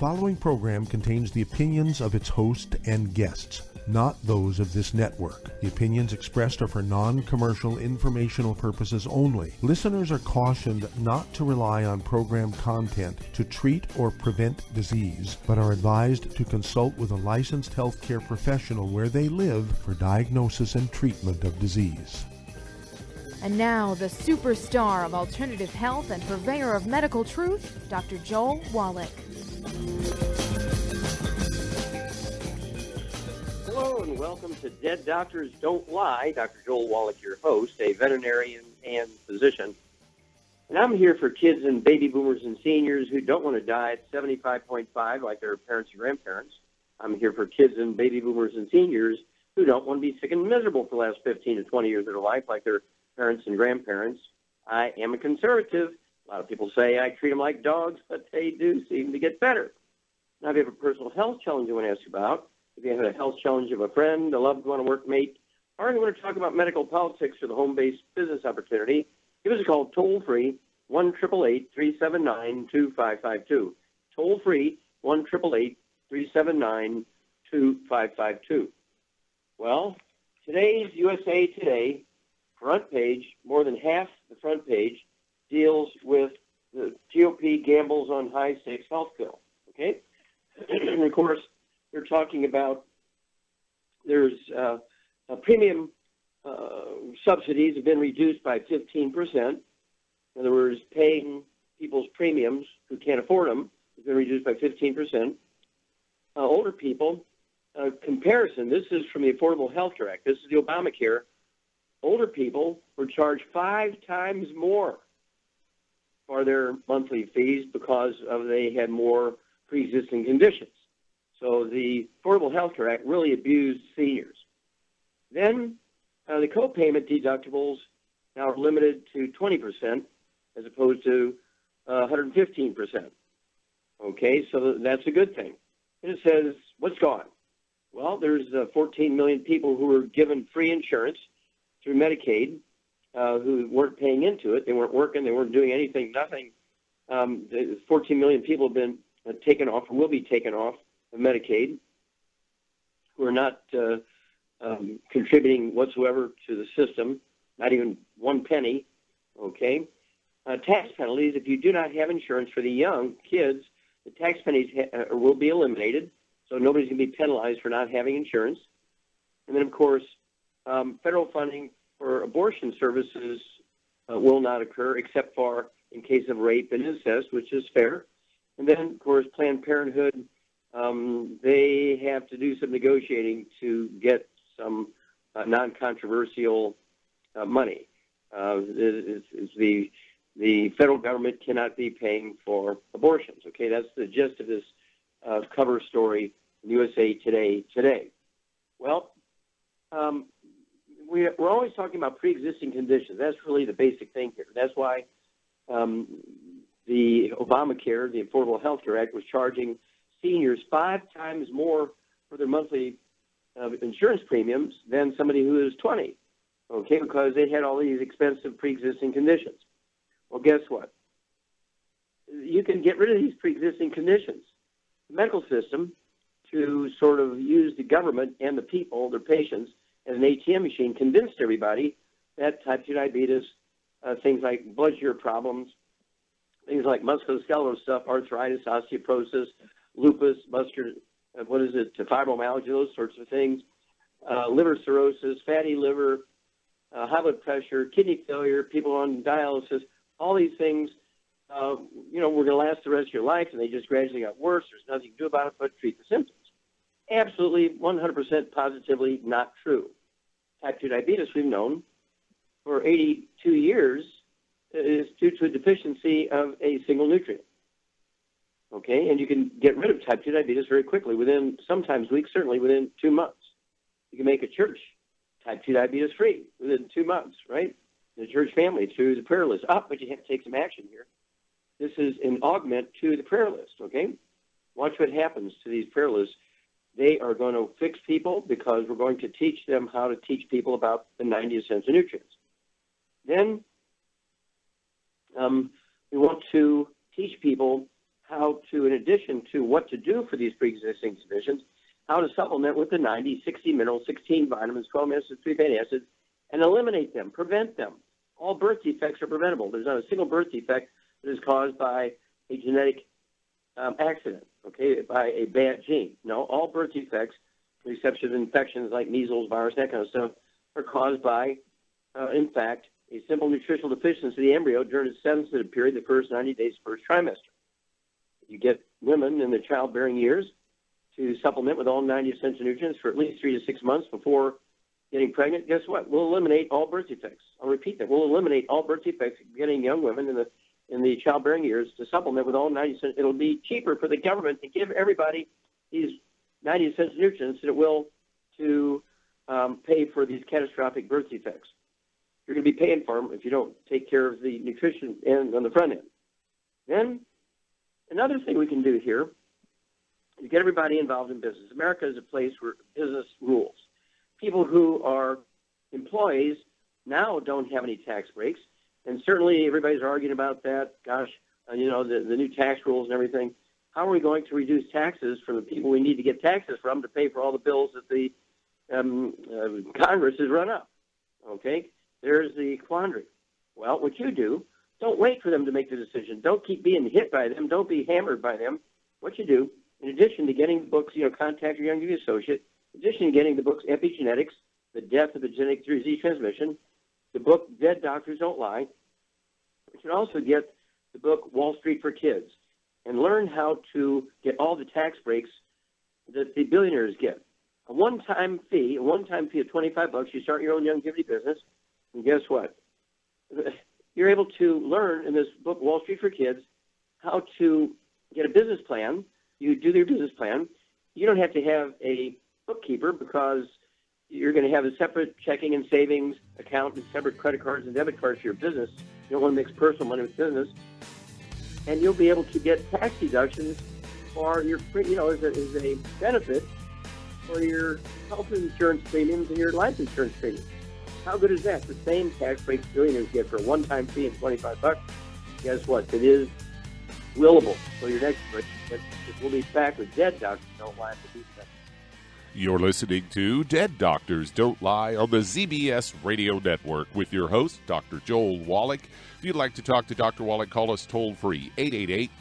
following program contains the opinions of its host and guests, not those of this network. The opinions expressed are for non-commercial informational purposes only. Listeners are cautioned not to rely on program content to treat or prevent disease, but are advised to consult with a licensed healthcare professional where they live for diagnosis and treatment of disease. And now, the superstar of alternative health and purveyor of medical truth, Dr. Joel Wallach. Hello and welcome to Dead Doctors Don't Lie. Dr. Joel Wallach, your host, a veterinarian and physician. And I'm here for kids and baby boomers and seniors who don't want to die at 75.5 like their parents and grandparents. I'm here for kids and baby boomers and seniors who don't want to be sick and miserable for the last 15 to 20 years of their life like their parents and grandparents. I am a conservative. A lot of people say I treat them like dogs, but they do seem to get better. Now, if you have a personal health challenge you want to ask about, if you have a health challenge of a friend, a loved one, a workmate, or you want to talk about medical politics or the home-based business opportunity, give us a call toll-free, 1-888-379-2552. Toll-free, 1-888-379-2552. Well, today's USA Today front page, more than half the front page, deals with the GOP gambles on high-stakes health bill, okay? And, of course, they're talking about there's premium subsidies have been reduced by 15%. In other words, paying people's premiums who can't afford them has been reduced by 15%. Older people, comparison, this is from the Affordable Health Care Act. This is the Obamacare. Older people were charged 5 times more for their monthly fees because they had more pre-existing conditions. So the Affordable Health Care Act really abused seniors. Then the co-payment deductibles now are limited to 20% as opposed to 115%. Okay, so that's a good thing. And it says, what's gone? Well, there's 14 million people who were given free insurance through Medicaid who weren't paying into it. They weren't working. They weren't doing anything, nothing. 14 million people have been taken off or will be taken off of Medicaid who are not contributing whatsoever to the system, not even 1 penny, okay? Tax penalties, if you do not have insurance for the young kids, the tax penalties will be eliminated, so nobody's going to be penalized for not having insurance. And then, of course, federal funding for abortion services will not occur except for in case of rape and incest, which is fair. And then, of course, Planned Parenthood, they have to do some negotiating to get some non-controversial money. The federal government cannot be paying for abortions. Okay, that's the gist of this cover story in USA Today. Well, we're always talking about pre-existing conditions. That's really the basic thing here. That's why the Obamacare, the Affordable Health Care Act, was charging seniors 5 times more for their monthly insurance premiums than somebody who is 20, okay, because they had all these expensive pre-existing conditions. Well, guess what? You can get rid of these pre-existing conditions. The medical system, to sort of use the government and the people, their patients, as an ATM machine, convinced everybody that type 2 diabetes, things like blood sugar problems, things like musculoskeletal stuff, arthritis, osteoporosis, lupus, fibromyalgia, those sorts of things, liver cirrhosis, fatty liver, high blood pressure, kidney failure, people on dialysis, all these things, were going to last the rest of your life, and they just gradually got worse. There's nothing you can do about it but treat the symptoms. Absolutely, 100% positively not true. Type 2 diabetes, we've known for 82 years, is due to a deficiency of a single nutrient. Okay, and you can get rid of type 2 diabetes very quickly, within sometimes weeks, certainly within 2 months. You can make a church type 2 diabetes free within 2 months, right? The church family through the prayer list. But you have to take some action here. This is an augment to the prayer list, okay? Watch what happens to these prayer lists. They are going to fix people because we're going to teach them how to teach people about the 90 essential nutrients. Then we want to teach people how to, in addition to what to do for these pre-existing conditions, how to supplement with the 90, 60 minerals, 16 vitamins, 12 acids, 3 fatty acids, and eliminate them, prevent them. All birth defects are preventable. There's not a single birth defect that is caused by a genetic accident, okay, by a bad gene. No, all birth defects, with the exception of infections like measles, virus, that kind of stuff, are caused by, in fact, a simple nutritional deficiency of the embryo during its sensitive period, the first 90 days, first trimester. You get women in the childbearing years to supplement with all 90 essential nutrients for at least 3 to 6 months before getting pregnant. Guess what? We'll eliminate all birth defects. I'll repeat that. We'll eliminate all birth defects getting young women in the childbearing years to supplement with all 90 essential. It'll be cheaper for the government to give everybody these 90 essential nutrients than it will to pay for these catastrophic birth defects. You're going to be paying for them if you don't take care of the nutrition end on the front end. Then another thing we can do here is get everybody involved in business. America is a place where business rules. People who are employees now don't have any tax breaks, and certainly everybody's arguing about that. Gosh, the new tax rules and everything. How are we going to reduce taxes from the people we need to get taxes from to pay for all the bills that the Congress has run up? Okay, there's the quandary. Well, what you do, don't wait for them to make the decision. Don't keep being hit by them. Don't be hammered by them. What you do, in addition to getting the books, Contact Your Young Associate, in addition to getting the books Epigenetics, The Death of the Genetic Disease Transmission, the book Dead Doctors Don't Lie, you can also get the book Wall Street for Kids and learn how to get all the tax breaks that the billionaires get. A one-time fee of $25, you start your own longevity business, and guess what? You're able to learn in this book, Wall Street for Kids, how to get a business plan. You do your business plan. You don't have to have a bookkeeper because you're going to have a separate checking and savings account and separate credit cards and debit cards for your business. You don't want to mix personal money with business. And you'll be able to get tax deductions for your, as a benefit for your health insurance premiums and your life insurance premiums. How good is that? The same tax breaks billionaires get for a one-time fee of $25. Guess what? It is willable. So your next break, we'll be back with Dead Doctors Don't Lie for these seconds. You're listening to Dead Doctors Don't Lie on the ZBS Radio Network with your host, Dr. Joel Wallach. If you'd like to talk to Dr. Wallach, call us toll-free,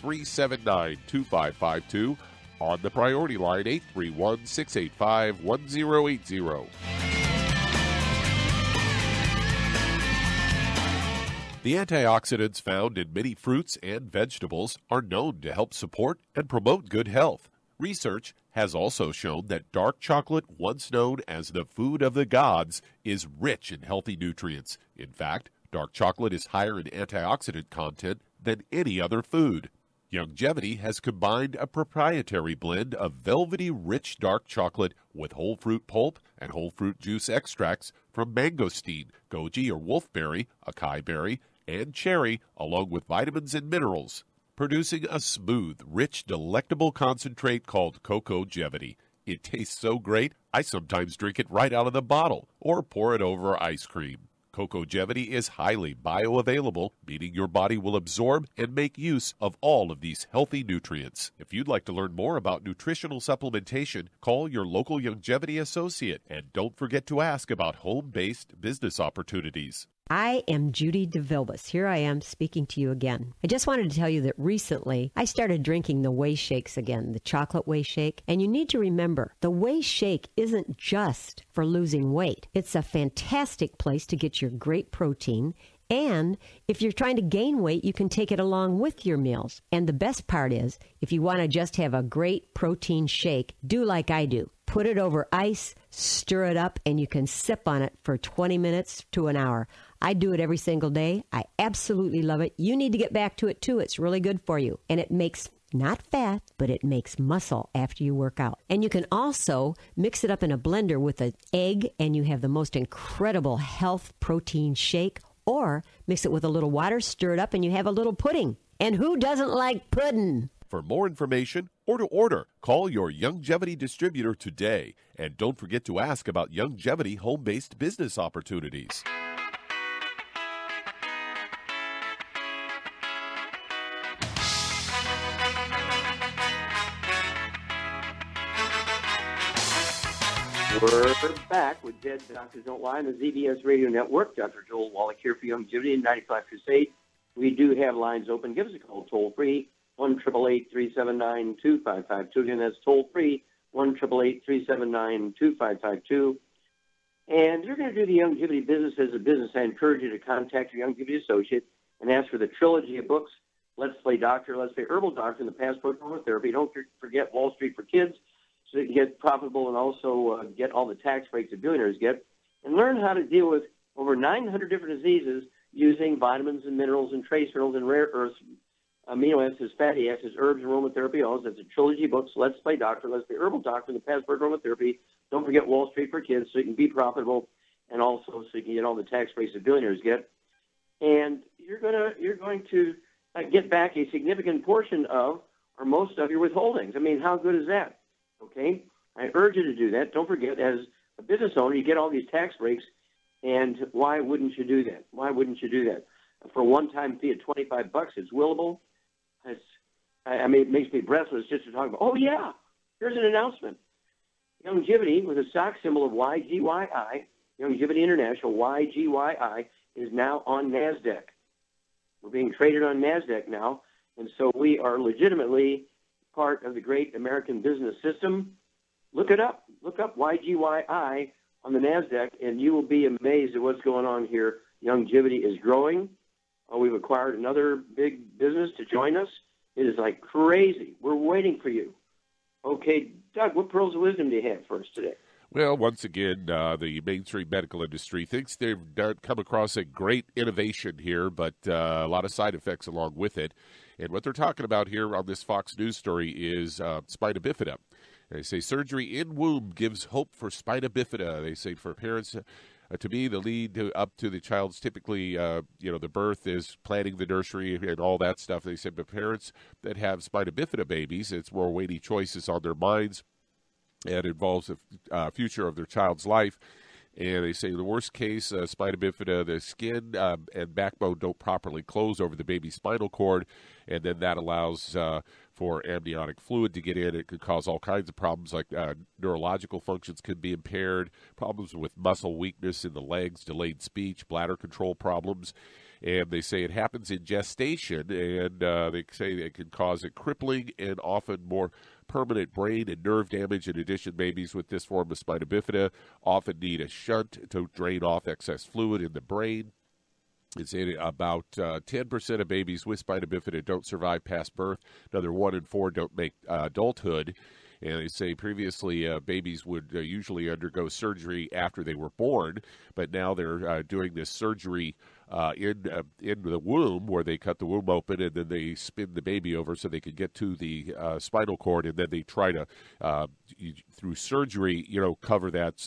888-379-2552. On the priority line, 831-685-1080. The antioxidants found in many fruits and vegetables are known to help support and promote good health. Research has also shown that dark chocolate, once known as the food of the gods, is rich in healthy nutrients. In fact, dark chocolate is higher in antioxidant content than any other food. Youngevity has combined a proprietary blend of velvety rich dark chocolate with whole fruit pulp and whole fruit juice extracts from mangosteen, goji or wolfberry, acai berry, and cherry, along with vitamins and minerals, producing a smooth, rich, delectable concentrate called Cocogevity. It tastes so great, I sometimes drink it right out of the bottle or pour it over ice cream. Cocogevity is highly bioavailable, meaning your body will absorb and make use of all of these healthy nutrients. If you'd like to learn more about nutritional supplementation, call your local Youngevity associate, and don't forget to ask about home-based business opportunities. I am Judy DeVilbus. Here I am speaking to you again. I just wanted to tell you that recently I started drinking the Whey Shakes again, the chocolate Whey Shake. And you need to remember, the Whey Shake isn't just for losing weight. It's a fantastic place to get your great protein. And if you're trying to gain weight, you can take it along with your meals. And the best part is, if you want to just have a great protein shake, do like I do. Put it over ice, stir it up, and you can sip on it for 20 minutes to an hour. I do it every single day. I absolutely love it. You need to get back to it, too. It's really good for you. And it makes not fat, but it makes muscle after you work out. And you can also mix it up in a blender with an egg, and you have the most incredible health protein shake. Or mix it with a little water, stir it up, and you have a little pudding. And who doesn't like pudding? For more information or to order, call your Youngevity distributor today. And don't forget to ask about Youngevity home-based business opportunities. We're back with Dead Doctors Don't Lie on the ZBS Radio Network. Dr. Joel Wallach here for Longevity and 95 Crusade. We do have lines open. Give us a call toll-free, 1-888-379-2552. Again, that's toll-free, 1-888-379-2552. And you're going to do the longevity business as a business. I encourage you to contact your longevity associate and ask for the trilogy of books, Let's Play Doctor, Let's Play Herbal Doctor, and the Passport to Aromatherapy. Don't forget Wall Street for Kids, so you can get profitable and also get all the tax breaks that billionaires get, and learn how to deal with over 900 different diseases using vitamins and minerals and trace minerals and rare earths, amino acids, fatty acids, herbs, and aromatherapy. All that's a trilogy of books. Let's Play Doctor, Let's Play Herbal Doctor, and the Passport to Aromatherapy. Don't forget Wall Street for Kids, so you can be profitable and also so you can get all the tax breaks that billionaires get. And you're going to get back a significant portion of or most of your withholdings. I mean, how good is that? Okay, I urge you to do that. Don't forget, as a business owner, you get all these tax breaks, and why wouldn't you do that? Why wouldn't you do that? For a one-time fee of $25, it's willable. I mean, it makes me breathless just to talk about, oh, yeah, here's an announcement. Longevity, with a stock symbol of YGYI, Longevity International, YGYI, is now on NASDAQ. We're being traded on NASDAQ now, and so we are legitimately part of the great American business system. Look it up. Look up YGYI on the NASDAQ, and you will be amazed at what's going on here. Longevity is growing. We've acquired another big business to join us. It is like crazy. We're waiting for you. Okay, Doug, what pearls of wisdom do you have for us today? Well, once again, the mainstream medical industry thinks they've come across a great innovation here, but a lot of side effects along with it. And what they're talking about here on this Fox News story is spina bifida. They say surgery in womb gives hope for spina bifida. They say for parents to be the lead up to the child's typically, the birth is planning the nursery and all that stuff. They say, but parents that have spina bifida babies, it's more weighty choices on their minds and involves the future of their child's life. And they say in the worst case, spina bifida, the skin and backbone don't properly close over the baby's spinal cord, and then that allows for amniotic fluid to get in. It could cause all kinds of problems, like neurological functions could be impaired, problems with muscle weakness in the legs, delayed speech, bladder control problems. And they say it happens in gestation, and they say it can cause a crippling and often more permanent brain and nerve damage. In addition, babies with this form of spina bifida often need a shunt to drain off excess fluid in the brain. It's about 10% of babies with spina bifida don't survive past birth. Another 1 in 4 don't make adulthood. And they say previously babies would usually undergo surgery after they were born, but now they're doing this surgery in the womb, where they cut the womb open and then they spin the baby over so they can get to the spinal cord, and then they try to, through surgery, cover that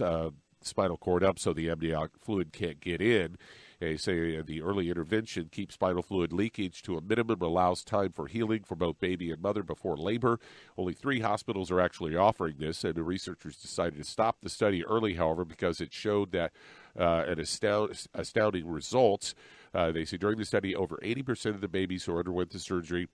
spinal cord up so the amniotic fluid can't get in. They say the early intervention keeps spinal fluid leakage to a minimum, allows time for healing for both baby and mother before labor. Only 3 hospitals are actually offering this, and the researchers decided to stop the study early, however, because it showed that astounding results. They say during the study, over 80% of the babies who underwent the surgery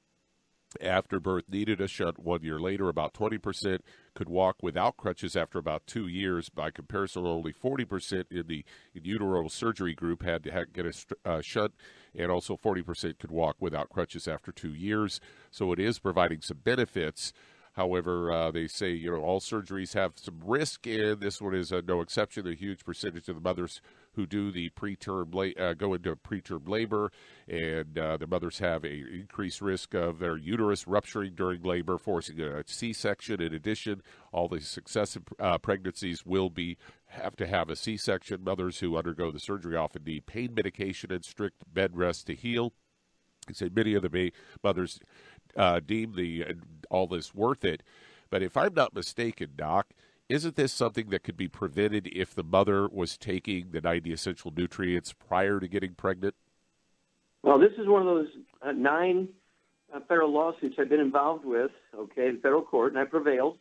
after birth needed a shunt 1 year later. About 20% could walk without crutches after about 2 years. By comparison, only 40% in the in utero surgery group had to get a shunt, and also 40% could walk without crutches after 2 years. So it is providing some benefits. However, they say, all surgeries have some risk, and this one is no exception. A huge percentage of the mothers who do the go into preterm labor, and the mothers have an increased risk of their uterus rupturing during labor, forcing a C-section. In addition, all the successive pregnancies will have to have a C-section. Mothers who undergo the surgery often need pain medication and strict bed rest to heal. They say many of the mothers deem all this worth it. But if I'm not mistaken, Doc, isn't this something that could be prevented if the mother was taking the 90 essential nutrients prior to getting pregnant? Well, this is one of those 9 federal lawsuits I've been involved with, in federal court, and I prevailed.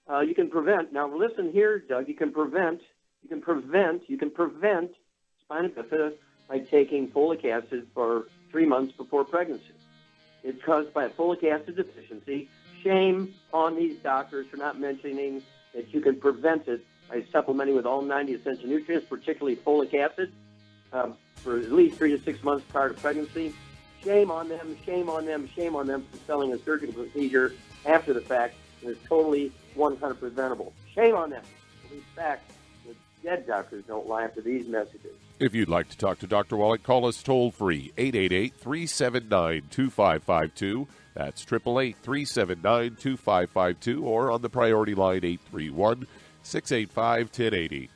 You can prevent. Now, listen here, Doug. You can prevent spina bifida by taking folic acid for 3 months before pregnancy. It's caused by a folic acid deficiency. Shame on these doctors for not mentioning that you can prevent it by supplementing with all 90 essential nutrients, particularly folic acid, for at least 3 to 6 months prior to pregnancy. Shame on them, shame on them, shame on them for selling a surgical procedure after the fact and it's totally 100% preventable. Shame on them. In fact, the dead doctors don't lie after these messages. If you'd like to talk to Dr. Wallach, call us toll-free, 888-379-2552. That's 888-379-2552, or on the priority line, 831-685-1080.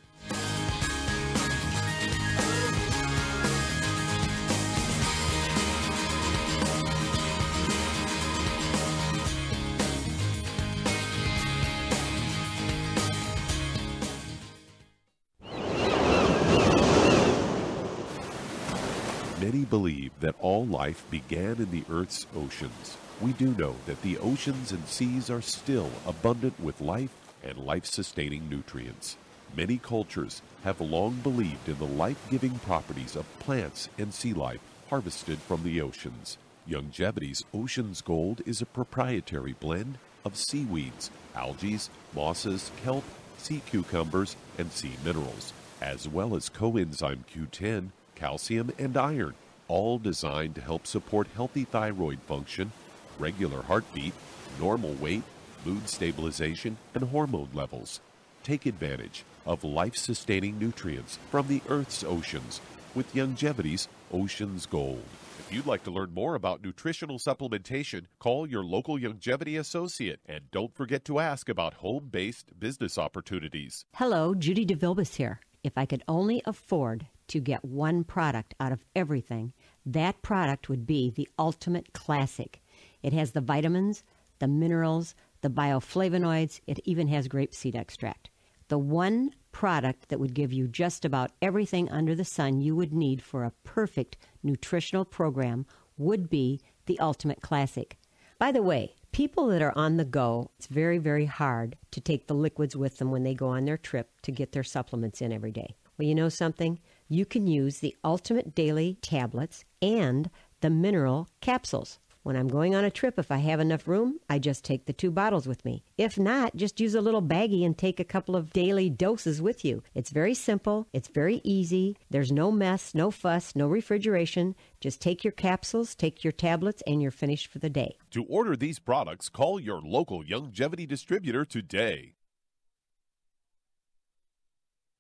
Many believe that all life began in the Earth's oceans. We do know that the oceans and seas are still abundant with life and life-sustaining nutrients. Many cultures have long believed in the life-giving properties of plants and sea life harvested from the oceans. Youngevity's Ocean's Gold is a proprietary blend of seaweeds, algae, mosses, kelp, sea cucumbers, and sea minerals, as well as coenzyme Q10, calcium, and iron, all designed to help support healthy thyroid function, regular heartbeat, normal weight, mood stabilization, and hormone levels. Take advantage of life-sustaining nutrients from the Earth's oceans with Youngevity's Ocean's Gold. If you'd like to learn more about nutritional supplementation, call your local Youngevity associate, and don't forget to ask about home-based business opportunities. Hello, Judy DeVilbus here. If I could only afford to get one product out of everything, that product would be the Ultimate Classic. It has the vitamins, the minerals, the bioflavonoids. It even has grapeseed extract. The one product that would give you just about everything under the sun you would need for a perfect nutritional program would be the Ultimate Classic. By the way, people that are on the go, it's very, very hard to take the liquids with them when they go on their trip to get their supplements in every day. Well, you know something? You can use the Ultimate Daily tablets and the mineral capsules. When I'm going on a trip, if I have enough room, I just take the 2 bottles with me. If not, just use a little baggie and take a couple of daily doses with you. It's very simple. It's very easy. There's no mess, no fuss, no refrigeration. Just take your capsules, take your tablets, and you're finished for the day. To order these products, call your local Youngevity distributor today.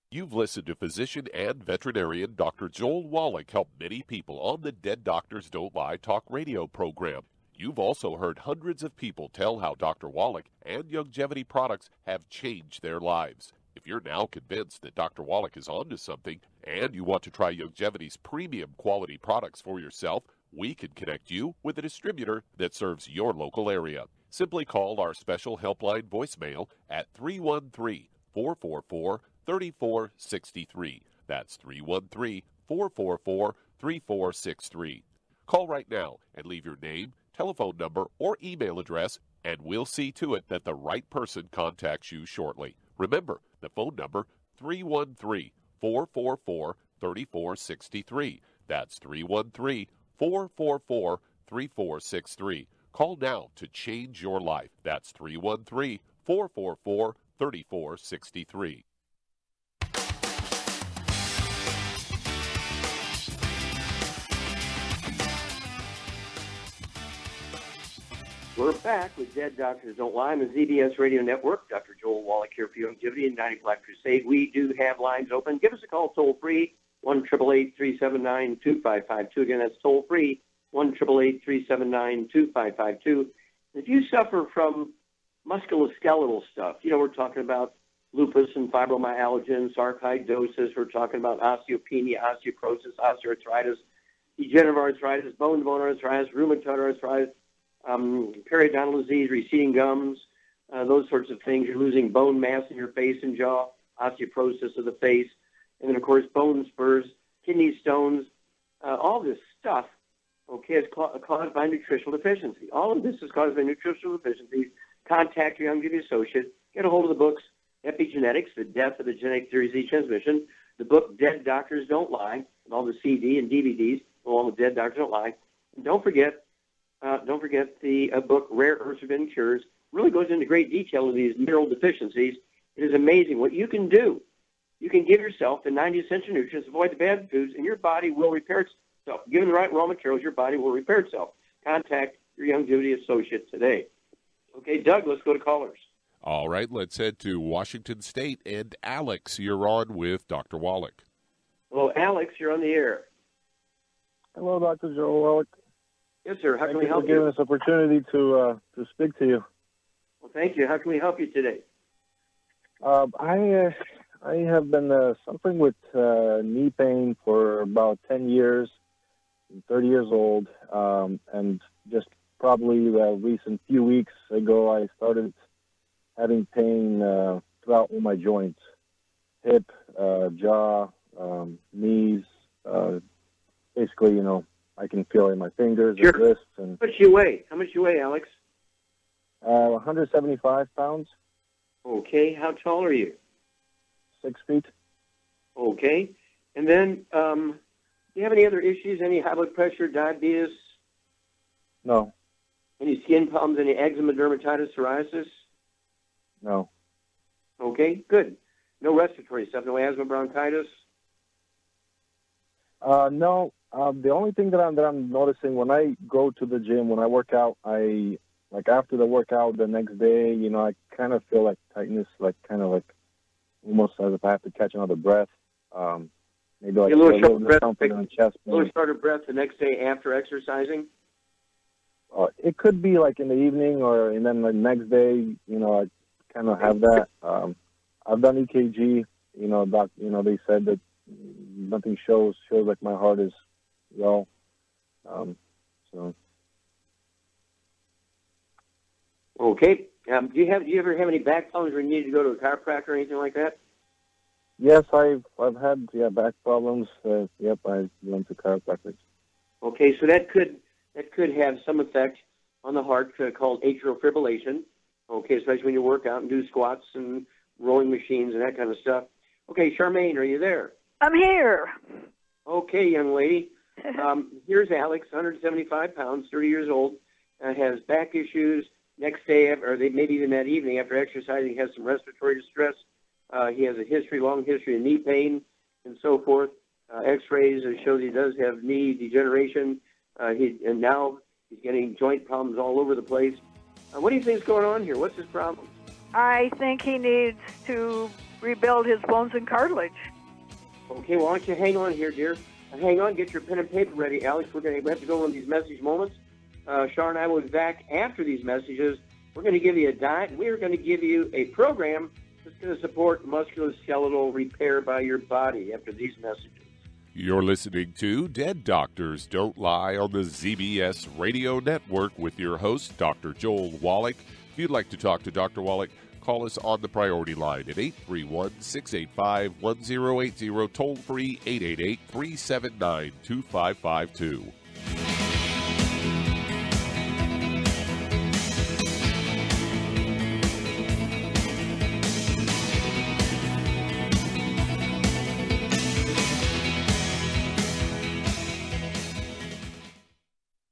You've listened to physician and veterinarian Dr. Joel Wallach help many people on the Dead Doctors Don't Lie talk radio program. You've also heard hundreds of people tell how Dr. Wallach and Youngevity products have changed their lives. If you're now convinced that Dr. Wallach is onto something and you want to try Youngevity's premium quality products for yourself, we can connect you with a distributor that serves your local area. Simply call our special helpline voicemail at 313-444-3463. That's 313-444-3463. Call right now and leave your name, telephone number, or email address, and we'll see to it that the right person contacts you shortly. Remember, the phone number, 313-444-3463. That's 313-444-3463. Call now to change your life. That's 313-444-3463. We're back with Dead Doctors Don't Lie on the ZBS Radio Network. Dr. Joel Wallach here for Youngevity and 90 Black Crusade. We do have lines open. Give us a call toll-free, 1-888-379-2552. Again, that's toll-free, 1-888-379-2552. If you suffer from musculoskeletal stuff, you know, we're talking about lupus and fibromyalgia, sarcoidosis. We're talking about osteopenia, osteoporosis, osteoarthritis, degenerative arthritis, bone-to-bone arthritis, rheumatoid arthritis, periodontal disease, receding gums, those sorts of things. You're losing bone mass in your face and jaw, osteoporosis of the face, and then, of course, bone spurs, kidney stones, all this stuff, okay, is caused by nutritional deficiency. All of this is caused by nutritional deficiencies. Contact your Youngevity associate. Get a hold of the books, Epigenetics, The Death of the Genetic Theory Disease Transmission, the book Dead Doctors Don't Lie, and all the CD and DVDs, along with Dead Doctors Don't Lie. And don't forget the book Rare Earths Forbidden Cures. Really goes into great detail of these mineral deficiencies It is amazing what you can do. You can give yourself the 90 essential nutrients, avoid the bad foods, and your body will repair itself. Given the right raw materials, your body will repair itself. Contact your Longevity associate today. Okay, Doug, let's go to callers. All right, let's head to Washington State. And Alex, you're on with Dr. Wallach. Hello, Alex, you're on the air. Hello, Dr. Joel Wallach. Yes, sir. How can we help you? Thank you for giving us opportunity to speak to you. Well, thank you. How can we help you today? I have been suffering with knee pain for about 10 years. I'm 30 years old, and just probably the recent few weeks ago, I started having pain throughout all my joints, hip, jaw, knees. Basically, you know, I can feel it in my fingers and wrists. And How much you weigh? How much you weigh, Alex? 175 pounds. Okay. How tall are you? 6 feet. Okay. And then, do you have any other issues? Any high blood pressure, diabetes? No. Any skin problems? Any eczema, dermatitis, psoriasis? No. Okay, good. No respiratory stuff, no asthma, bronchitis? No. The only thing that I'm noticing when I go to the gym, when I work out, after the workout the next day, you know, I kind of feel like tightness, almost as if I have to catch another breath. Maybe like a little short breath, something on the chest. A little shorter breath the next day after exercising? It could be like in the evening, and then the next day, you know, I kind of have that. I've done EKG. You know, they said that nothing shows like my heart is well. So. Okay. Do you ever have any back problems where you need to go to a chiropractor or anything like that? Yes, I've had back problems. Yep, I went to chiropractors. Okay, so that could have some effect on the heart called atrial fibrillation. Okay, especially when you work out and do squats and rowing machines and that kind of stuff. Okay, Charmaine, are you there? I'm here. Okay, young lady. Here's Alex, 175 pounds, 30 years old, has back issues. Next day, or maybe even that evening after exercising, has some respiratory distress. He has a long history of knee pain and so forth. X-rays shows he does have knee degeneration. And now he's getting joint problems all over the place. What do you think is going on here? What's his problem? I think he needs to rebuild his bones and cartilage. Okay, well, why don't you hang on here, dear? Hang on, get your pen and paper ready, Alex. We have to go on these message moments. Char and I will be back after these messages. We're going to give you a diet. We're going to give you a program that's going to support musculoskeletal repair by your body after these messages. You're listening to Dead Doctors Don't Lie on the ZBS Radio Network with your host, Dr. Joel Wallach. If you'd like to talk to Dr. Wallach, call us on the priority line at 831-685-1080, toll-free 888-379-2552.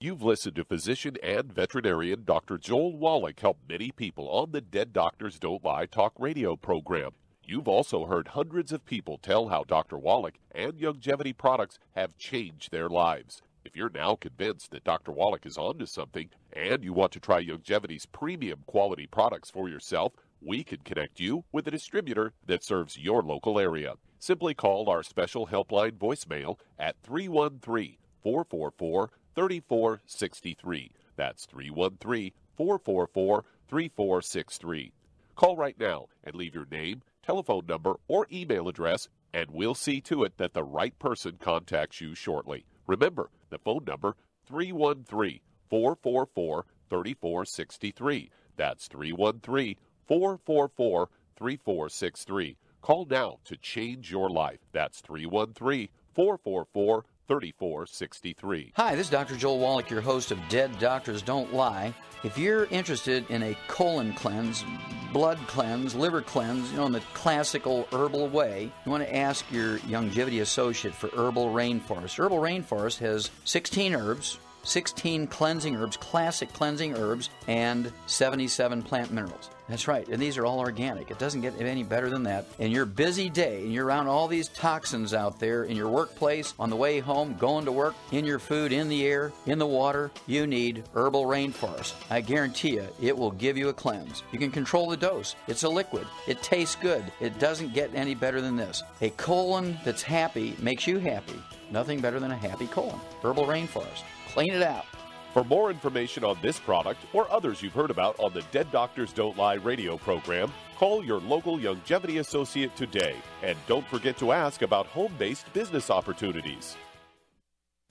You've listened to physician and veterinarian Dr. Joel Wallach help many people on the Dead Doctors Don't Lie talk radio program. You've also heard hundreds of people tell how Dr. Wallach and Longevity products have changed their lives. If you're now convinced that Dr. Wallach is onto something and you want to try Longevity's premium quality products for yourself, we can connect you with a distributor that serves your local area. Simply call our special helpline voicemail at 313-444-3463. That's 313-444-3463. Call right now and leave your name, telephone number, or email address, and we'll see to it that the right person contacts you shortly. Remember, the phone number, 313-444-3463. That's 313-444-3463. Call now to change your life. That's 313-444-3463. Hi, this is Dr. Joel Wallach, your host of Dead Doctors Don't Lie. If you're interested in a colon cleanse, blood cleanse, liver cleanse, in the classical herbal way, you want to ask your Longevity associate for Herbal Rainforest. Herbal Rainforest has 16 herbs, 16 cleansing herbs, classic cleansing herbs, and 77 plant minerals. That's right. And these are all organic. It doesn't get any better than that. In your busy day, and you're around all these toxins out there in your workplace, on the way home, going to work, in your food, in the air, in the water, you need Herbal Rainforest. I guarantee you, it will give you a cleanse. You can control the dose. It's a liquid. It tastes good. It doesn't get any better than this. A colon that's happy makes you happy. Nothing better than a happy colon. Herbal Rainforest. Clean it out. For more information on this product or others you've heard about on the Dead Doctors Don't Lie radio program, call your local Longevity associate today. And don't forget to ask about home-based business opportunities.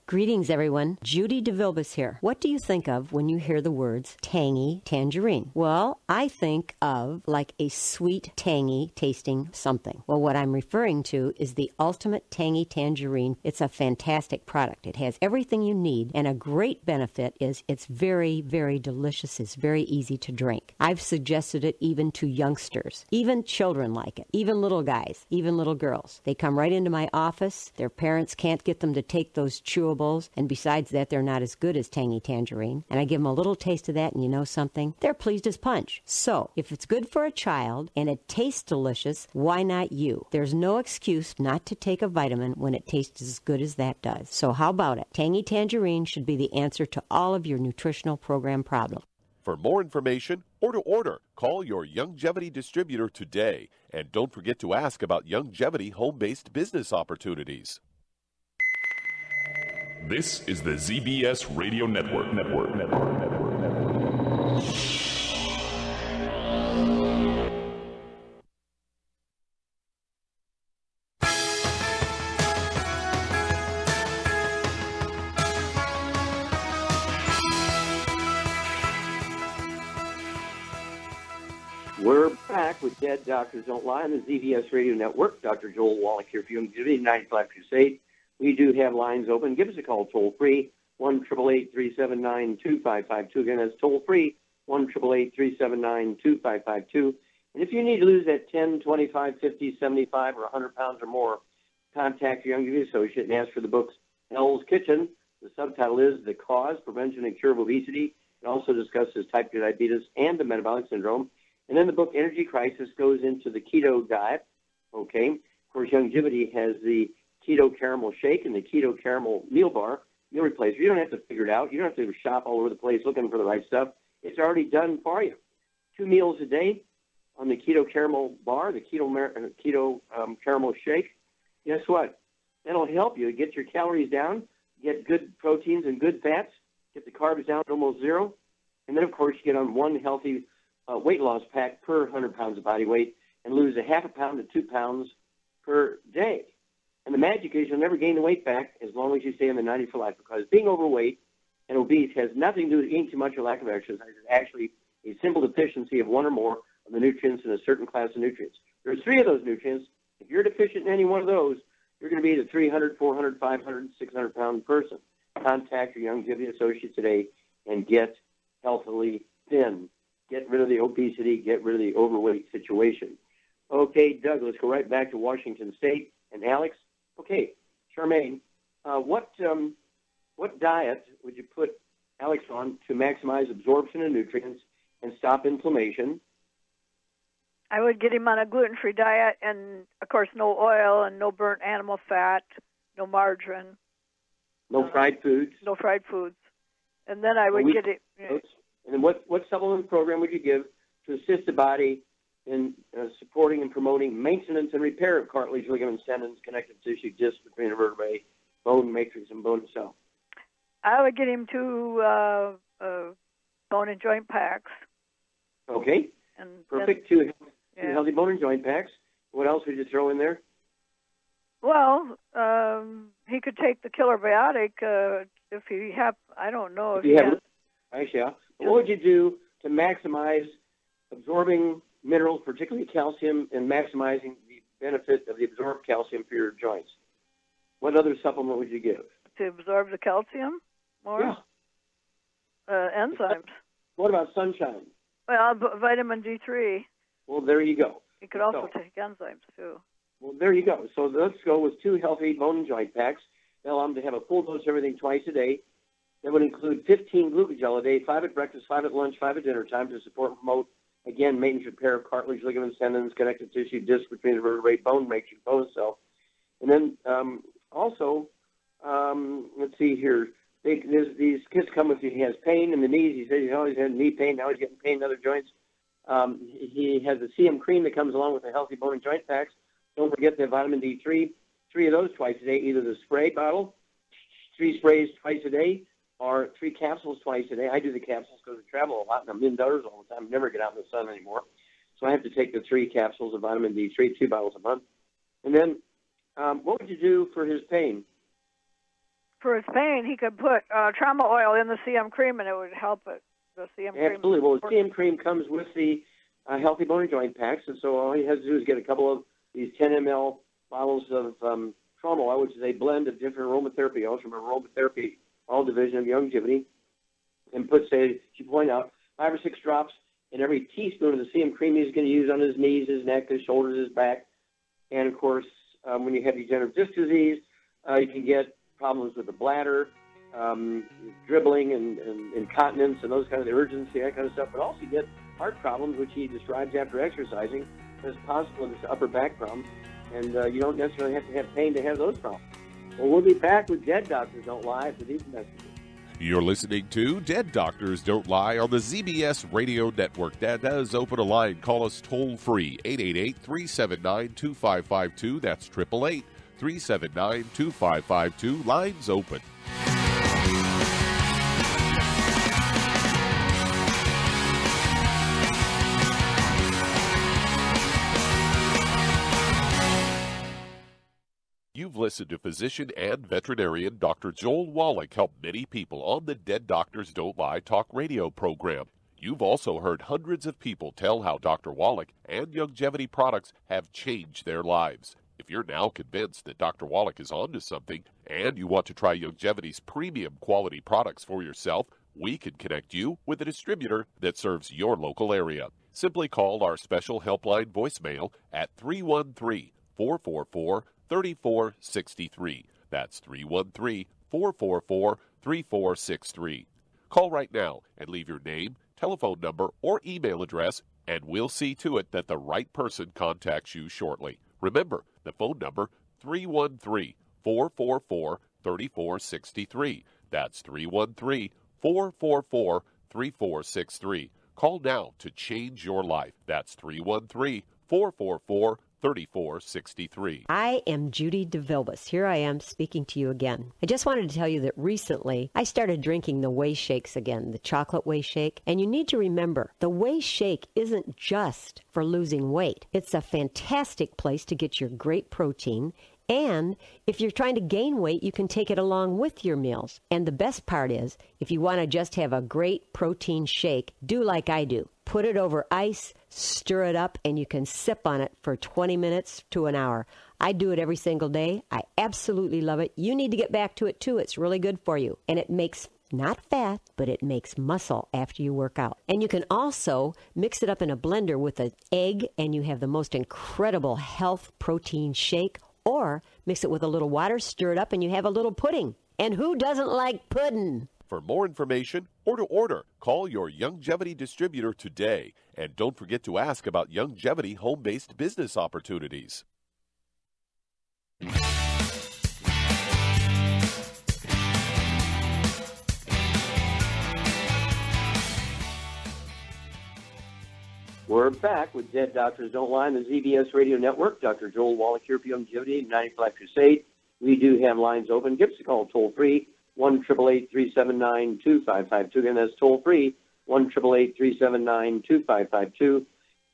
Greetings, everyone. Judy DeVilbus here. What do you think of when you hear the words tangy tangerine? Well, I think of like a sweet, tangy tasting something. Well, what I'm referring to is the Ultimate Tangy Tangerine. It's a fantastic product. It has everything you need, and a great benefit is it's very, very delicious. It's very easy to drink. I've suggested it even to youngsters. Even children like it. Even little guys. Even little girls. They come right into my office. Their parents can't get them to take those chewables, and besides that, they're not as good as Tangy Tangerine. And I give them a little taste of that, and you know something? They're pleased as punch. So, if it's good for a child and it tastes delicious, why not you? There's no excuse not to take a vitamin when it tastes as good as that does. So how about it? Tangy Tangerine should be the answer to all of your nutritional program problems. For more information or to order, call your Longevity distributor today. And don't forget to ask about Longevity home-based business opportunities. This is the ZBS Radio Network. We're back with Dead Doctors Don't Lie on the ZBS Radio Network. Dr. Joel Wallach here for you. Longevity 95 Crusade. We do have lines open. Give us a call toll-free, 1-888-379-2552. Again, that's toll-free, 1-888-379-2552. And if you need to lose that 10, 25, 50, 75, or 100 pounds or more, contact your Longevity associate and ask for the books Hell's Kitchen. The subtitle is The Cause, Prevention, and Cure of Obesity. It also discusses type 2 diabetes and the metabolic syndrome. And then the book Energy Crisis goes into the keto diet. Okay. Of course, Longevity has the keto caramel shake and the keto caramel meal bar, meal replacer. You don't have to figure it out. You don't have to shop all over the place looking for the right stuff. It's already done for you. 2 meals a day on the keto caramel bar, the keto caramel shake. Guess what? That'll help you get your calories down, get good proteins and good fats, get the carbs down to almost zero. And then, of course, you get on one healthy weight loss pack per 100 pounds of body weight and lose a half a pound to 2 pounds per day. And the magic is you'll never gain the weight back as long as you stay on the 90 for life, because being overweight and obese has nothing to do with eating too much or lack of exercise. It's actually a simple deficiency of one or more of the nutrients in a certain class of nutrients. There's 3 of those nutrients. If you're deficient in any one of those, you're going to be the 300, 400, 500, 600-pound person. Contact your Longevity associate today and get healthily thin. Get rid of the obesity. Get rid of the overweight situation. Okay, Doug, let's go right back to Washington State. And Alex, okay, Charmaine, what diet would you put Alex on to maximize absorption of nutrients and stop inflammation? I would get him on a gluten-free diet, and, of course, no oil and no burnt animal fat, no margarine. No fried foods? No fried foods. And then I would get it. And then what supplement program would you give to assist the body in supporting and promoting maintenance and repair of cartilage, ligaments, tendons, connective tissue, discs between the vertebrae, bone matrix, and bone cell? I would get him 2 bone and joint packs. Okay. And perfect. 2 healthy bone and joint packs. What else would you throw in there? Well, he could take the killer biotic if he have. I don't know if he has. Actually, yeah. What would you do to maximize absorbing minerals, particularly calcium, and maximizing the benefit of the absorbed calcium for your joints? What other supplement would you give? To absorb the calcium more? Yeah. Enzymes. What about sunshine? Well, vitamin D3. Well, there you go. You could also take enzymes, too. Well, there you go. So let's go with 2 healthy bone and joint packs. They'll allow them to have a full dose of everything twice a day. That would include 15 glucogel a day, 5 at breakfast, 5 at lunch, 5 at dinner time to support and promote Again, maintenance repair of cartilage, ligaments, tendons, connective tissue, disc between the vertebrae, bone matrix, bone cell. And then also, let's see here. These kids come with, he has pain in the knees. He says he's always had knee pain. Now he's getting pain in other joints. He has a CM cream that comes along with the healthy bone and joint packs. Don't forget the vitamin D3. 3 of those twice a day, either the spray bottle, 3 sprays twice a day, or 3 capsules twice a day. I do the capsules because I travel a lot, and I'm indoors all the time. I never get out in the sun anymore. So I have to take the 3 capsules of vitamin D3, 2 bottles a month. And then what would you do for his pain? For his pain, he could put trauma oil in the CM cream, and it would help it. The CM cream. Absolutely. Well, the CM cream comes with the healthy bone and joint packs, and so all he has to do is get a couple of these 10 ml bottles of trauma oil, which is a blend of different aromatherapy oils from aromatherapy all division of longevity, and put, say, as you point out, 5 or 6 drops in every teaspoon of the CM cream he's going to use on his knees, his neck, his shoulders, his back. And, of course, when you have degenerative disc disease, you can get problems with the bladder, dribbling and incontinence and those kind of urgency, that kind of stuff. But also you get heart problems, which he describes after exercising as possible in this upper back problem. And you don't necessarily have to have pain to have those problems. Well, we'll be back with Dead Doctors Don't Lie after these messages. You're listening to Dead Doctors Don't Lie on the ZBS Radio Network. That does open a line. Call us toll-free, 888-379-2552. That's 888-379-2552. Lines open. You've listened to physician and veterinarian Dr. Joel Wallach help many people on the Dead Doctors Don't Lie talk radio program. You've also heard hundreds of people tell how Dr. Wallach and longevity products have changed their lives. If you're now convinced that Dr. Wallach is onto something and you want to try longevity's premium quality products for yourself, we can connect you with a distributor that serves your local area. Simply call our special helpline voicemail at 313-444-3463. That's 313-444-3463. Call right now and leave your name, telephone number, or email address, and we'll see to it that the right person contacts you shortly. Remember, the phone number, 313-444-3463. That's 313-444-3463. Call now to change your life. That's 313-444-3463. 3463. I am Judy DeVilbus. Here I am speaking to you again. I just wanted to tell you that recently I started drinking the whey shakes again, the chocolate whey shake. And you need to remember, the whey shake isn't just for losing weight. It's a fantastic place to get your great protein. And if you're trying to gain weight, you can take it along with your meals. And the best part is, if you want to just have a great protein shake, do like I do. Put it over ice, stir it up, and you can sip on it for 20 minutes to an hour. I do it every single day. I absolutely love it. You need to get back to it, too. It's really good for you. And it makes not fat, but it makes muscle after you work out. And you can also mix it up in a blender with an egg, and you have the most incredible health protein shake. Or mix it with a little water, stir it up, and you have a little pudding. And who doesn't like pudding? For more information or to order, call your longevity distributor today. And don't forget to ask about longevity home-based business opportunities. We're back with Dead Doctors Don't Lie on the ZBS Radio Network. Dr. Joel Wallach here for Longevity, 95 Crusade. We do have lines open. Give us a call toll-free, 1-888-379-2552. Again, that's toll-free, 1-888-379-2552.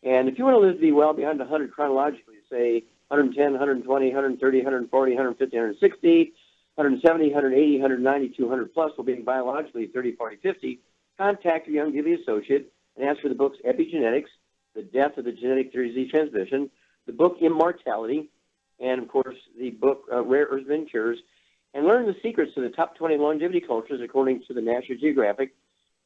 And if you want to live to be well beyond 100 chronologically, say 110, 120, 130, 140, 150, 160, 170, 180, 190, 200 plus, while being biologically 30, 40, 50, contact your Longevity associate and ask for the books Epigenetics, The Death of the Genetic Disease Transmission, the book Immortality, and, of course, the book Rare Earths and Cures, and learn the secrets to the top 20 longevity cultures according to the National Geographic.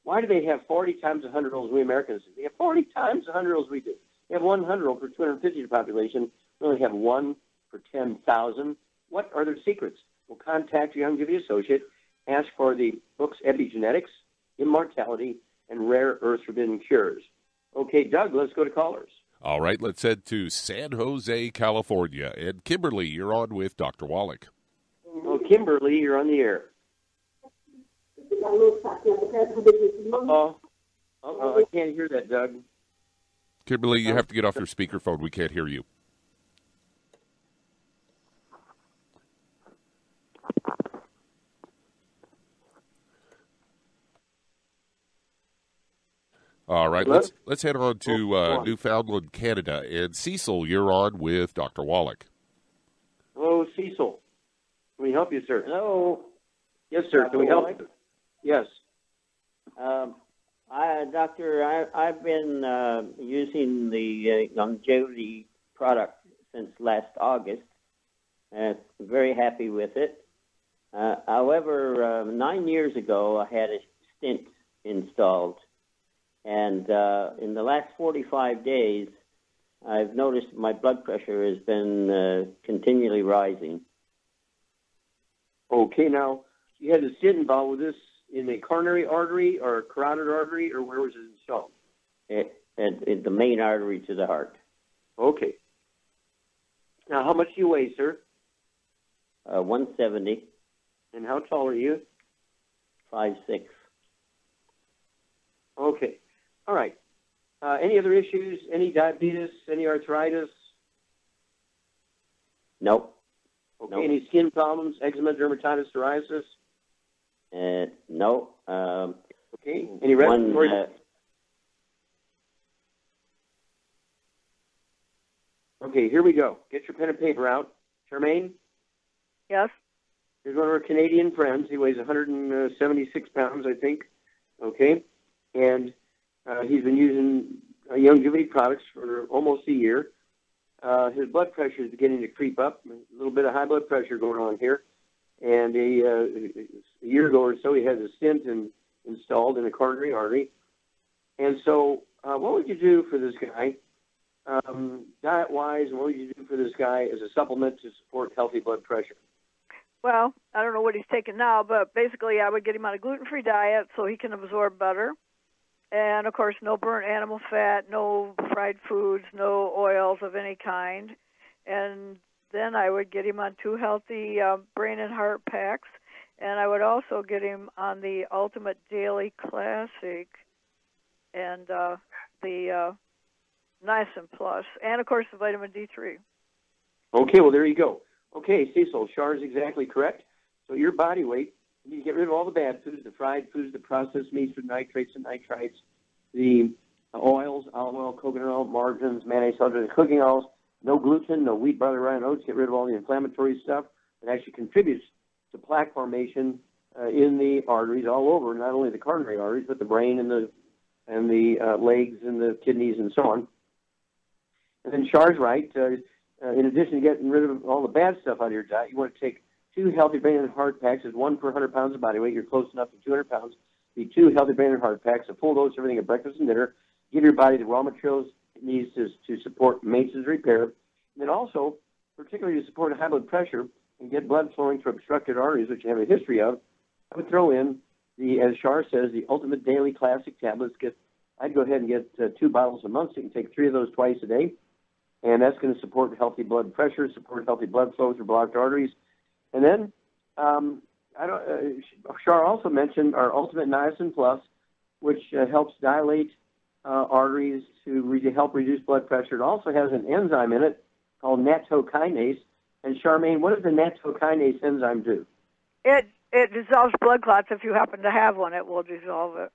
Why do they have 40 times 100-year-olds we Americans do? They have 40 times 100-year-olds we do. They have 100-year-old per 250 of the population. We only have 1 for 10,000. What are their secrets? Well, contact your Longevity associate. Ask for the books Epigenetics, Immortality, and Rare Earths Forbidden Cures. Okay, Doug, let's go to callers. All right, let's head to San Jose, California. And Kimberly, you're on with Dr. Wallach. Oh, Kimberly, you're on the air. I can't hear that, Doug. Kimberly, you have to get off your speakerphone. We can't hear you. All right, let's head on to Newfoundland, Canada. And Cecil, you're on with Dr. Wallach. Hello, Cecil. Can we help you, sir? Hello. Yes, sir. Can we help you? Yes. Doctor, I've been using the longevity product since last August. Very happy with it. However, 9 years ago, I had a stent installed. And in the last 45 days, I've noticed my blood pressure has been continually rising. Okay, now, you had a stent involved with this in a coronary artery or a carotid artery, or where was it installed? At the main artery to the heart. Okay. Now, how much do you weigh, sir? 170. And how tall are you? 5'6". Okay. All right. Any other issues? Any diabetes? Any arthritis? Nope. Okay. Nope. Any skin problems? Eczema, dermatitis, psoriasis? No. Okay. Any respiratory? Okay, here we go. Get your pen and paper out. Charmaine? Yes. Here's one of our Canadian friends. He weighs 176 pounds, I think. Okay. And he's been using longevity products for almost a year. His blood pressure is beginning to creep up. A little bit of high blood pressure going on here. And a year ago or so, he had a stent installed in a coronary artery. And so what would you do for this guy, diet-wise, and what would you do for this guy as a supplement to support healthy blood pressure? Well, I don't know what he's taking now, but basically I would get him on a gluten-free diet so he can absorb better. And, of course, no burnt animal fat, no fried foods, no oils of any kind. And then I would get him on 2 healthy brain and heart packs. And I would also get him on the Ultimate Daily Classic and the Niacin Plus, and, of course, the vitamin D3. Okay, well, there you go. Okay, Cecil, Char is exactly correct. So your body weight, you need to get rid of all the bad foods, the fried foods, the processed meats with nitrates and nitrites, the oils, olive oil, coconut oil, margarines, mayonnaise, other cooking oils, no gluten, no wheat, barley, rye, and oats. Get rid of all the inflammatory stuff that actually contributes to plaque formation in the arteries all over, not only the coronary arteries, but the brain and the legs and the kidneys and so on. And then Char's right. In addition to getting rid of all the bad stuff out of your diet, you want to take 2 healthy brain and heart packs. It's 1 per 100 pounds of body weight. You're close enough to 200 pounds. Be 2 healthy brain and heart packs, a full dose of everything at breakfast and dinner. Give your body the raw materials it needs to support maintenance repair. And then also, particularly to support high blood pressure and get blood flowing through obstructed arteries, which you have a history of, I would throw in as Char says, the Ultimate Daily Classic tablets. I'd go ahead and get 2 bottles a month, so you can take 3 of those twice a day. And that's going to support healthy blood pressure, support healthy blood flow through blocked arteries. And then Char also mentioned our Ultimate Niacin Plus, which helps dilate arteries to help reduce blood pressure. It also has an enzyme in it called nattokinase. And Charmaine, what does the nattokinase enzyme do? It dissolves blood clots. If you happen to have one, it will dissolve it.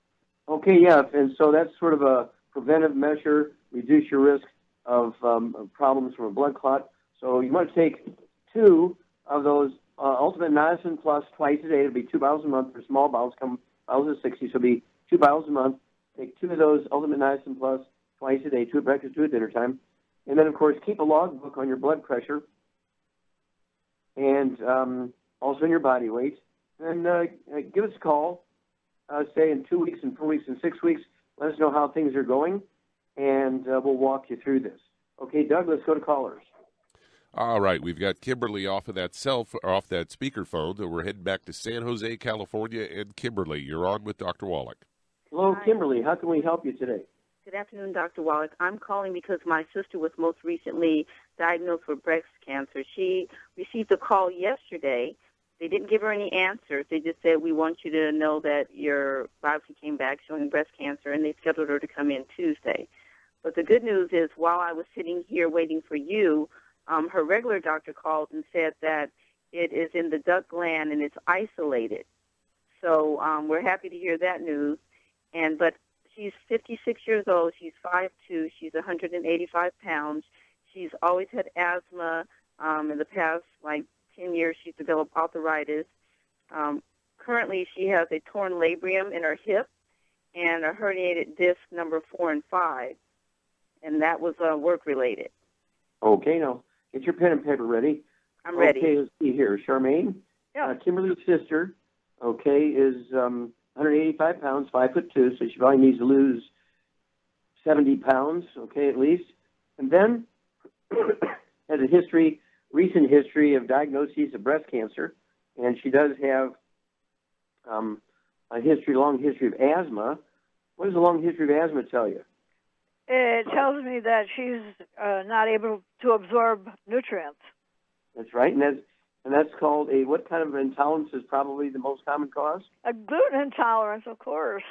Okay, yeah, and so that's sort of a preventive measure, reduce your risk of problems from a blood clot. So you want to take 2 of those Ultimate Niacin Plus twice a day. It'll be 2 bottles a month. For small bottles, come bottles of 60, so it'll be 2 bottles a month. Take 2 of those Ultimate Niacin Plus twice a day, 2 at breakfast, 2 at dinner time. And then, of course, keep a logbook on your blood pressure and also on your body weight. And give us a call, say in 2 weeks, and 4 weeks, and 6 weeks. Let us know how things are going, and we'll walk you through this. Okay, Doug, let's go to callers. All right, we've got Kimberly off that speakerphone. We're heading back to San Jose, California, and Kimberly, you're on with Dr. Wallach. Hello, Hi. Kimberly. How can we help you today? Good afternoon, Dr. Wallach. I'm calling because my sister was most recently diagnosed with breast cancer. She received a call yesterday. They didn't give her any answers. They just said, we want you to know that your biopsy came back showing breast cancer, and they scheduled her to come in Tuesday. But the good news is, while I was sitting here waiting for you, her regular doctor called and said that it is in the duct gland and it's isolated. So we're happy to hear that news. But she's 56 years old. She's 5'2". She's 185 pounds. She's always had asthma. In the past, 10 years, she's developed arthritis. Currently, she has a torn labrum in her hip and a herniated disc number 4 and 5. And that was work-related. Okay, now get your pen and paper ready. I'm ready. Okay, let's see here. Charmaine, Kimberly's sister, is 185 pounds, 5'2", so she probably needs to lose 70 pounds, at least. And then has a recent history of diagnoses of breast cancer, and she does have a long history of asthma. What does a long history of asthma tell you? It tells me that she's not able to absorb nutrients. That's right, and that's called what kind of intolerance is probably the most common cause? A gluten intolerance, of course.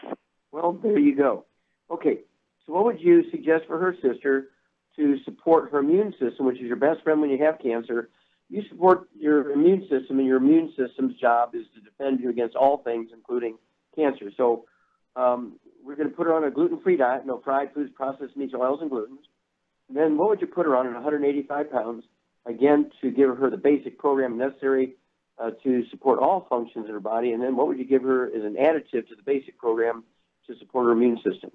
Well, there you go. Okay, so what would you suggest for her sister to support her immune system, which is your best friend when you have cancer? You support your immune system, and your immune system's job is to defend you against all things, including cancer. So we're going to put her on a gluten-free diet, no fried foods, processed meats, oils, and glutens. And then what would you put her on at 185 pounds, again, to give her the basic program necessary to support all functions in her body? And then what would you give her as an additive to the basic program to support her immune system?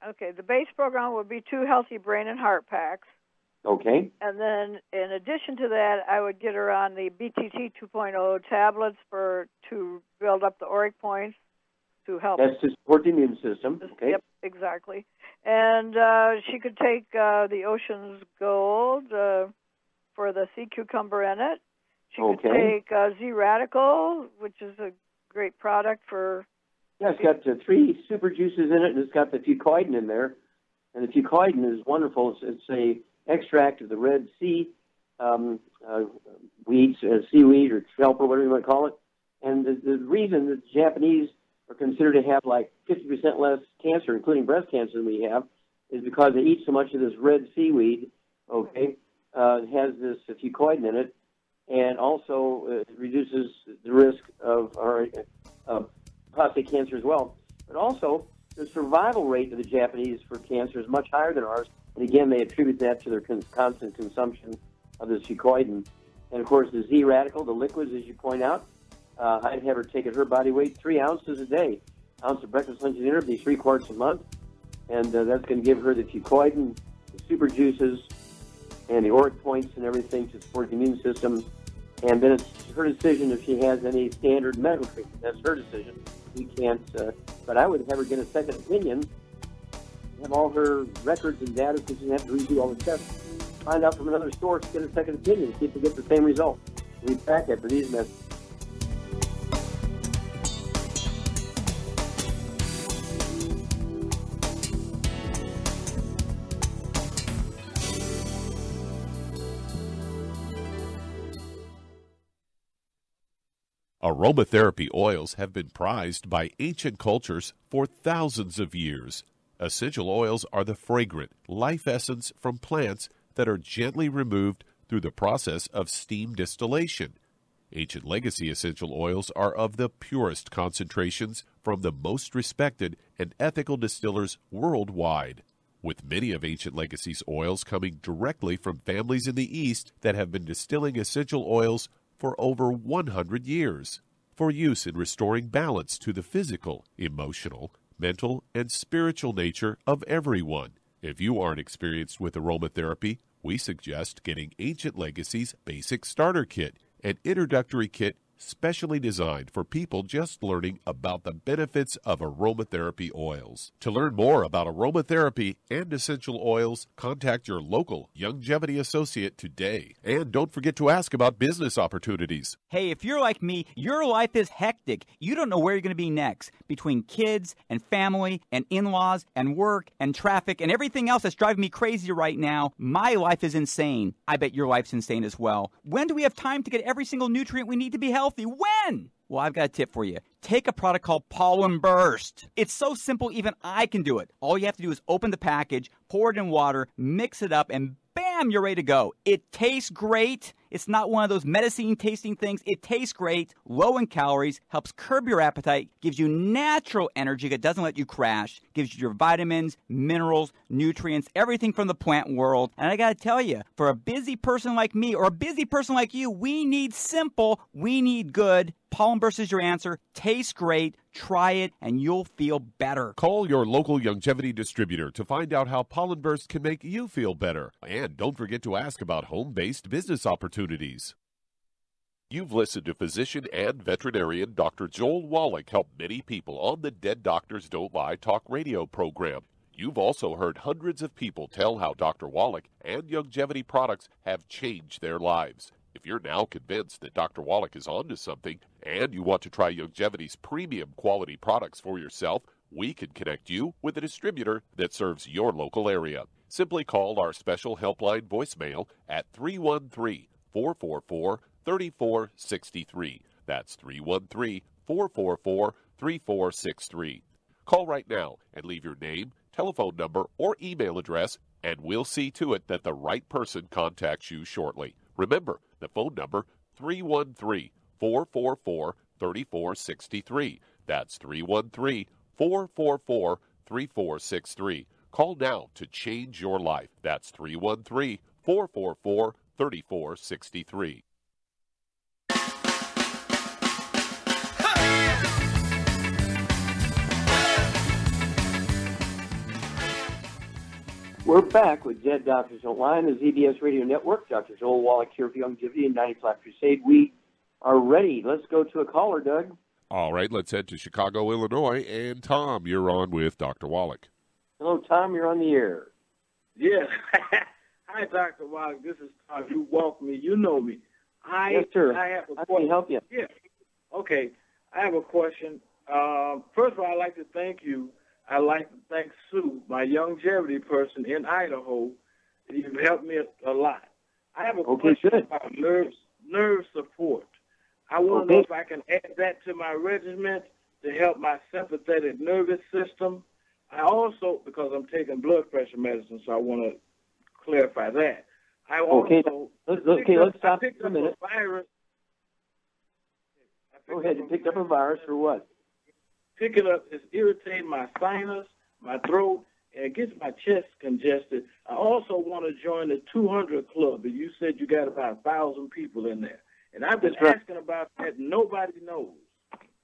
Okay, the base program would be 2 healthy brain and heart packs. Okay. And then in addition to that, I would get her on the BTT 2.0 tablets to build up the auric points to help. That's to support the immune system. Okay. Yep, exactly. And she could take the Ocean's Gold for the sea cucumber in it. She could take Z-Radical, which is a great product for... Yeah, it's got 3 super juices in it, and it's got the fucoidan in there. And the fucoidan is wonderful. It's a extract of the red sea weeds, seaweed or kelp or whatever you want to call it. And the reason that the Japanese are considered to have 50% less cancer, including breast cancer, than we have, is because they eat so much of this red seaweed, it has this fucoidan in it, and also reduces the risk of prostate cancer as well. But also, the survival rate of the Japanese for cancer is much higher than ours. And again, they attribute that to their constant consumption of this fucoidan. And of course, the Z-Radical, the liquids, as you point out, I'd have her take at her body weight 3 ounces a day. Ounce of breakfast, lunch, and dinner would be 3 quarts a month. And that's going to give her the fucoidan, the super juices, and the auric points and everything to support the immune system. And then it's her decision if she has any standard medical treatment. That's her decision. We can't, but I would have her get a second opinion, have all her records and data, so she doesn't have to redo all the tests. Find out from another source, get a second opinion, see if we get the same result. We back after these messages. Aromatherapy oils have been prized by ancient cultures for thousands of years. Essential oils are the fragrant life essence from plants that are gently removed through the process of steam distillation. Ancient legacy essential oils are of the purest concentrations from the most respected and ethical distillers worldwide, with many of Ancient Legacy's oils coming directly from families in the East that have been distilling essential oils for over 100 years, for use in restoring balance to the physical, emotional, mental, and spiritual nature of everyone. If you aren't experienced with aromatherapy, we suggest getting Ancient Legacy's Basic Starter Kit, an introductory kit specially designed for people just learning about the benefits of aromatherapy oils. To learn more about aromatherapy and essential oils, contact your local Longevity associate today. And don't forget to ask about business opportunities. Hey, if you're like me, your life is hectic. You don't know where you're going to be next. Between kids and family and in-laws and work and traffic and everything else that's driving me crazy right now, my life is insane. I bet your life's insane as well. When do we have time to get every single nutrient we need to be healthy? When? Well, I've got a tip for you. Take a product called Pollen Burst. It's so simple, even I can do it. All you have to do is open the package, pour it in water, mix it up, and bam, you're ready to go. It tastes great. It's not one of those medicine-tasting things. It tastes great, low in calories, helps curb your appetite, gives you natural energy that doesn't let you crash, gives you your vitamins, minerals, nutrients, everything from the plant world. And I got to tell you, for a busy person like me or a busy person like you, we need simple, we need good. Pollen Burst is your answer. Tastes great. Try it, and you'll feel better. Call your local Longevity distributor to find out how Pollen Burst can make you feel better. And don't forget to ask about home-based business opportunities. You've listened to physician and veterinarian Dr. Joel Wallach help many people on the Dead Doctors Don't Lie talk radio program. You've also heard hundreds of people tell how Dr. Wallach and Longevity products have changed their lives. If you're now convinced that Dr. Wallach is onto something and you want to try Longevity's premium quality products for yourself, we can connect you with a distributor that serves your local area. Simply call our special helpline voicemail at 313-444-3463. That's 313-444-3463. Call right now and leave your name, telephone number, or email address, and we'll see to it that the right person contacts you shortly. Remember, the phone number, 313-444-3463. That's 313-444-3463. Call now to change your life. That's 313-444-3463. We're back with Dead Doctors Don't Lie on the ZBS Radio Network. Dr. Joel Wallach here for Longevity and 90 Flat Crusade. We are ready. Let's go to a caller, Doug. All right, let's head to Chicago, Illinois. And Tom, you're on with Dr. Wallach. Hello, Tom. You're on the air. Yes. Hi, Dr. Wallach. This is Tom. You welcome me. You know me. Yes, sir. I have a How question. can I help you? Yeah. Okay. I have a question. First of all, I'd like to thank you. I'd like to thank Sue, my longevity person in Idaho. You've helped me a lot. I have a question about nerve support. I want to know if I can add that to my regimen to help my sympathetic nervous system. I also, because I'm taking blood pressure medicine, so I want to clarify that. I also let's stop for a minute. Go ahead. You picked up a virus for what? Picking up is irritating my sinus, my throat, and it gets my chest congested. I also want to join the 200 Club, and you said you got about 1,000 people in there. And I've been asking about that. Nobody knows.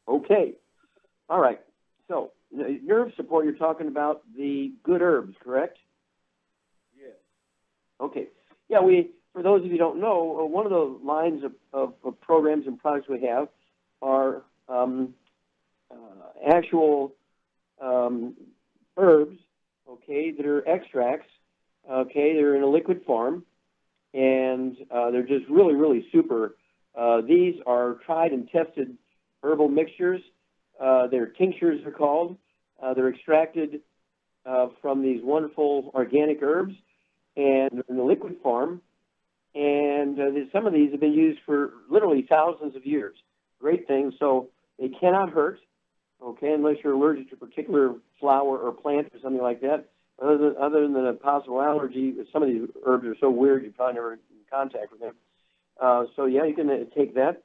Okay. All right. So, nerve support, you're talking about the good herbs, correct? Yes. Okay. Yeah, for those of you who don't know, one of the lines of programs and products we have are actual herbs, okay, that are extracts, okay, they're in a liquid form, and they're just really, really super. These are tried and tested herbal mixtures. They're tinctures, they're called. They're extracted from these wonderful organic herbs and in the liquid form. And some of these have been used for literally thousands of years. Great things. So they cannot hurt, okay, unless you're allergic to a particular flower or plant or something like that. Other than a possible allergy, some of these herbs are so weird you probably never in contact with them. So, yeah, you can take that.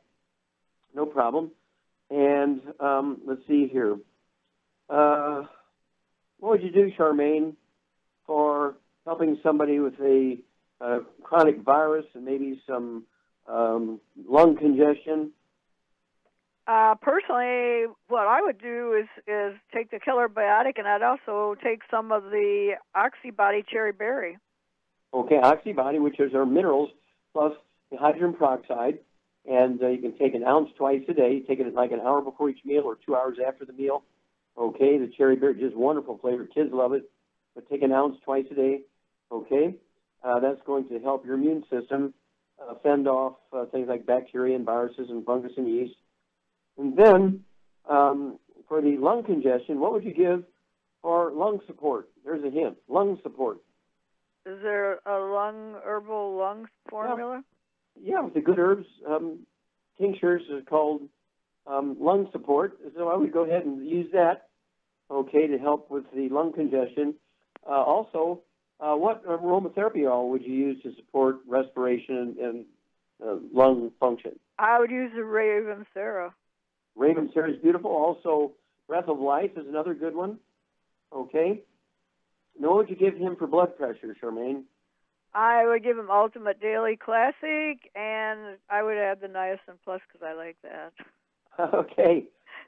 No problem. And let's see here. What would you do, Charmaine, for helping somebody with a chronic virus and maybe some lung congestion? Personally, what I would do is take the killer biotic, and I'd also take some of the oxybody cherry berry. Okay, oxybody, which is our minerals, plus the hydrogen peroxide, And you can take an ounce twice a day. Take it like an hour before each meal or 2 hours after the meal. Okay, the cherry berry, just wonderful flavor. Kids love it. But take an ounce twice a day. Okay, that's going to help your immune system fend off things like bacteria and viruses and fungus and yeast. And then for the lung congestion, what would you give for lung support? There's a hint. Lung support. Is there a herbal lung formula? Yeah, with the good herbs, tinctures is called lung support. So I would go ahead and use that, okay, to help with the lung congestion. Also, what aromatherapy oil would you use to support respiration and lung function? I would use the Ravensara. Ravensara is beautiful. Also, Breath of Life is another good one. Okay. Now, what would you give him for blood pressure, Charmaine? I would give him Ultimate Daily Classic, and I would add the Niacin Plus because I like that.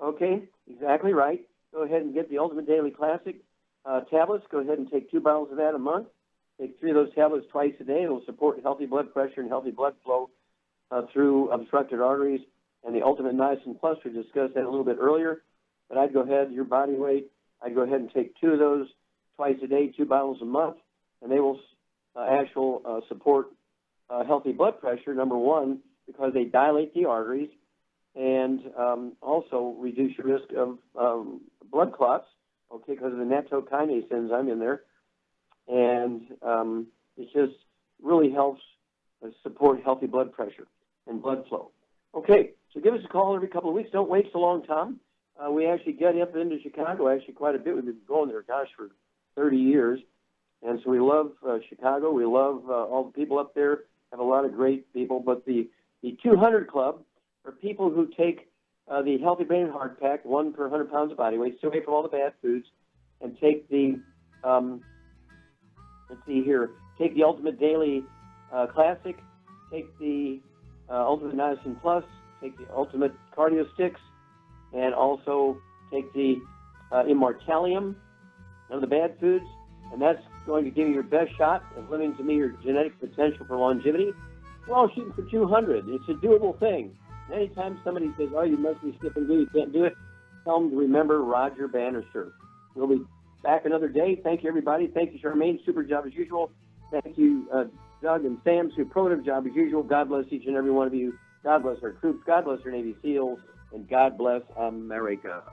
Okay, exactly right. Go ahead and get the Ultimate Daily Classic tablets. Go ahead and take 2 bottles of that a month. Take 3 of those tablets twice a day. It will support healthy blood pressure and healthy blood flow through obstructed arteries. And the Ultimate Niacin Plus, we discussed that a little bit earlier. But I'd go ahead, your body weight, I'd go ahead and take 2 of those twice a day, 2 bottles a month, and they will support healthy blood pressure, number one, because they dilate the arteries and also reduce your risk of blood clots, okay, because of the nattokinase enzyme in there. And it just really helps support healthy blood pressure and blood flow. Okay, so give us a call every couple of weeks. Don't wait so long, Tom. We actually get up into Chicago actually quite a bit. We've been going there, for 30 years. And so we love Chicago. We love all the people up there. Have a lot of great people. But the 200 Club are people who take the Healthy Brain and Heart Pack, 1 per 100 pounds of body weight, stay away from all the bad foods, and take the, take the Ultimate Daily Classic, take the Ultimate Niacin Plus, take the Ultimate Cardio Sticks, and also take the Immortalium, none of the bad foods, and that's going to give you your best shot of limiting to me your genetic potential for longevity. We're all shooting for 200. It's a doable thing. Anytime somebody says, oh, you must be stiff and glue, you can't do it, tell them to remember Roger Bannister. We'll be back another day. Thank you, everybody. Thank you, Charmaine. Super job as usual. Thank you, Doug and Sam. Superlative job as usual. God bless each and every one of you. God bless our troops. God bless our Navy SEALs. And God bless America.